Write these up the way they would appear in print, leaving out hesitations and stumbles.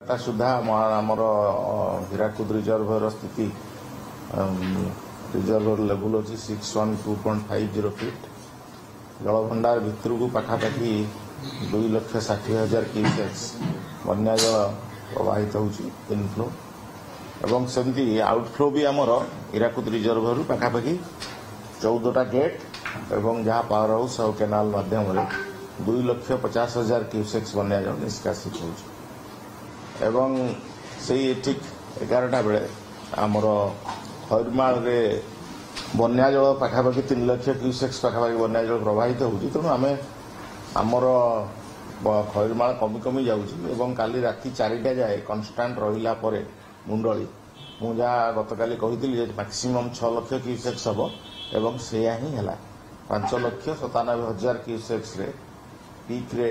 सुधा आमर हीराकुद रिजर्वर स्थिति reservoir level अच्छी 612.50 फीट जलभंडार भितर को पखापाखि 2,60,000 क्यूसेक्स बन्या जल प्रवाहित होची इनफ्लो एवं सेमती आउटफ्लो भी आमर हीराकुद रिजर्वर पखापाखि 14टा गेट एवं जहाँ पावर हाउस और केनाल माध्यम 2,50,000 क्यूसेक्स बन्या जल निष्कासित होची एवं से ठीक 11टा बेले आमर खैरमाल रे बन्या जल पखापाखि 3 लाख क्यूसेक्स पखापाखि बन्या जल प्रवाहित होची तेणु आम आमर खैरमाल कमी कमी जाऊँगी एवं काली राति 4टा जाए कन्स्टांट रहिला परे मुंडली मु जहाँ गतकाली कही मैक्सिमम 6 लाख क्यूसेक्स हम एवं से ही है 5,97,000 क्यूसेक्स रे पीक रे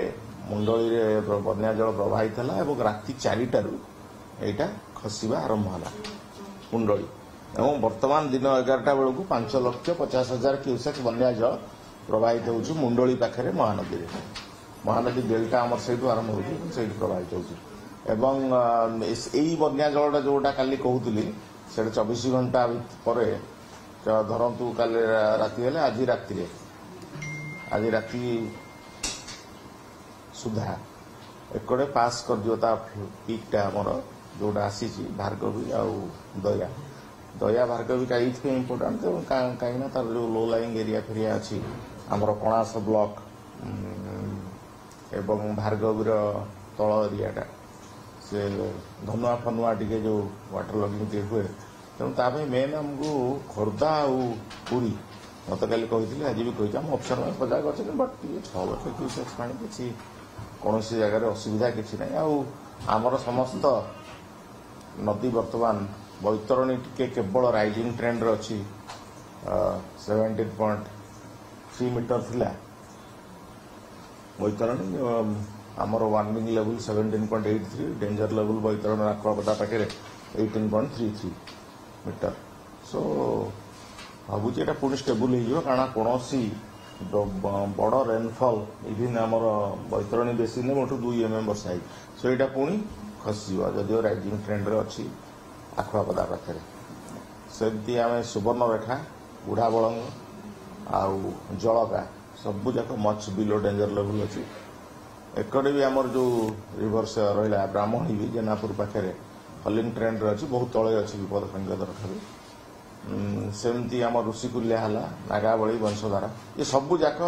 मुंडली रे बन्या जल प्रवाहित है और राति 4टारू यहाँ खसवा आरंभ है मुंडली एवं वर्तमान दिन 11टा बेलू 5,50,000 क्यूसेक्स बन्या जल प्रवाहित हो मुंडली पाखे महानदी रे महानदी डेल्टा आमर से आरंभ हो प्रवाहित होती यही बन्या जलटा जोटा काली कहूली से 24 घंटा पर धरतु काली राति आज राति सुधा एकड़े पास कर दियो ता पीकटा आमर जोटा आसी भार्गवी आउ दया दया भार्गवी का इम्पोर्टाट कहीं तार जो लो लाइंग एरिया फेरिया अच्छी आमर कणास ब्लॉक एवं भार्गवीर तल एरियाटा से धनुआ फनुआ टे जो वाटर लगिंग टे हुए तेणु ताप मेन आमको खोर्धा और पुरी मत काली कही आज भी कही आम ऑप्शन में सजाग अच्छे बट 6 लाख क्यूसेक्स पानी किसी कौन सी जगह असुविधा किसी ना आमर समस्त नदी वर्तमान बैतरणी टिके केवल राइजिंग ट्रेंड रे अच्छी 17.3 मीटर थिला बैतरणी आमर warning level 17.83 danger level Baitarani आखुआपदा पाखे 18.33 मीटर सो भावुँ यहाँ पुणी स्टेबल हो कारण कौन बड़ रेनफॉल इवन आमर बैतरणी बेसिन में 2 mm वर्षा है सो यहाँ पुणी खसी जदिव राइजिंग ट्रेंड रे अच्छी आखुआपदा पाखे सेमती आम सुवर्णरेखा बुढ़ा बलंग आउ जलका सबू जाक मच बिलो डेंजर लेवल अच्छी एकड़े भी आमर जो रिवर से रहा ब्राह्मणी भी जेनापुर पाखे फलिंग ट्रेंड रे अच्छी बहुत तले अच्छी विपद संकेत ठार सेमती आम ऋषिकुल्या है नागावली वंशधारा ये सबू जाक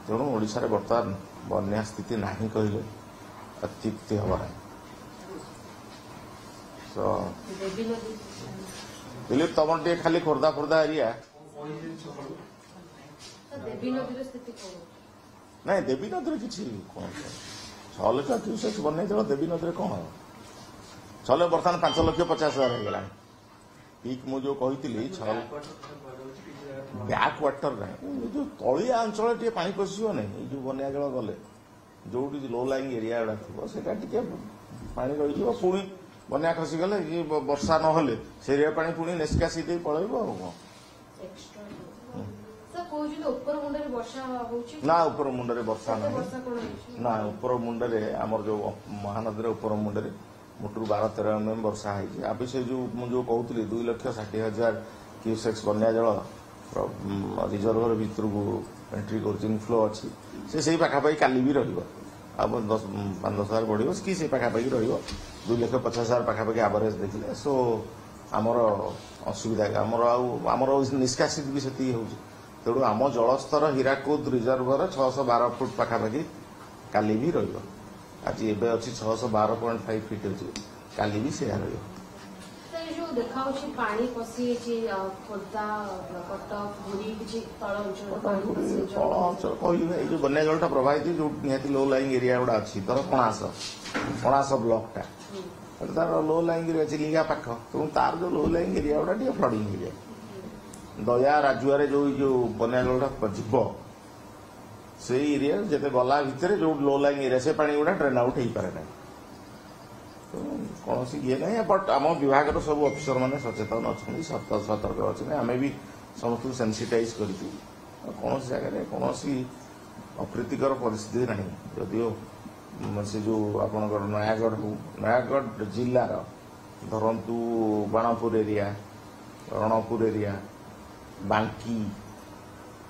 तेणु ओडिशा रे बर्तमान बन्या स्थिति नहीं कहले अत्युक्ति हम ना दिलीप तुम टे खाली खोर्धा खोर्धा एरिया ना देवी नदी किसी कौन 6 लाख क्यूसेक्स बन्या जल देवी नदी कौन चलो बर्तमान 5,50,000 होगा पीक मुझे कही बैक वाटर ना जो तलिया अंचल टे पा पशिव ना जो बन्या जल गले जो लो लाइंग एरिया गुड़ा थी से पा रही पुणी बन्या खसीगले ये वर्षा ना से पा पुणी निष्कासी पलैब ना उपर मुंडे वर्षा ना उपर मुंडे आमर जो महानदी उपर मुंडे मुटू 12-13 mm वर्षा है अभी से जो कहूली 2,60,000 क्यूसेक्स बन्या जल रिजर्वर भितर को एंट्री कर इनफ्लो अच्छी से पाखापाखि काली भी रहा 5,10,000 बढ़ कि से पाखापाखि रहा 2,50,000 पाखापाखि एवरेज देखिले सो आमर असुविधा आमर निष्कासित भी से हो तेणु आम जलस्तर हीराकुद रिजर्वर 612 फुट पाखापाखि काली भी रहा आज एबे अच्छी 612.5 फीट अच्छी काली भी से रही जो बन्या जलटा प्रवाहित जो निहाती लो लाइंग एरिया गुड़ा अच्छी तर कणास ब्लॉकटा तार लो लाइंग एरिया अच्छी लिगा पाख तेणु तार जो लो लाइंग एरिया गुड़ा टे फ्लडिंग एरिया दया राजुआरे जो बन्या जलटा जीव से एरिया जिते गला भितर जो लो लाइंग एरिया से पानी गुड़ा ड्रेन आउट हो पारे ना कौन ये ना बट आम विभाग सब अफिसर मैंने सचेतन अच्छा सतर्क अच्छे आम भी समस्त सेंसिटाइज कर कौन जगह कौन अप्रीतिकर परिस्थिति ना जदिव से जो आपणकर नयागढ़ हो नयागढ़ जिलार धरतु बाणपुर एरिया रणपुर एरिया बांकी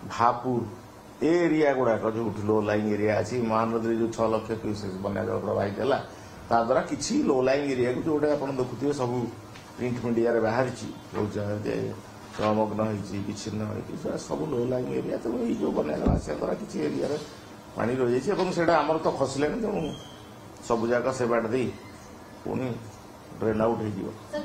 भापुर एरिया गुड़ाक जो लो लाइन एरिया अच्छी महानदी जो 6 लाख क्यूसेक बना जल प्रवाहित है द्वारा किसी लो लाइन एरिया को जोटा आप देखुए सब प्रिंट मीडिया बाहरी जलमग्न विच्छिन्न सब लो लाइन एरिया तेणु ये जो बना आसा द्वारा किसी एरिया पानी रही है आमर तो खसले तेणु सब जाक से बाट दे पुणी ड्रेन आउट हो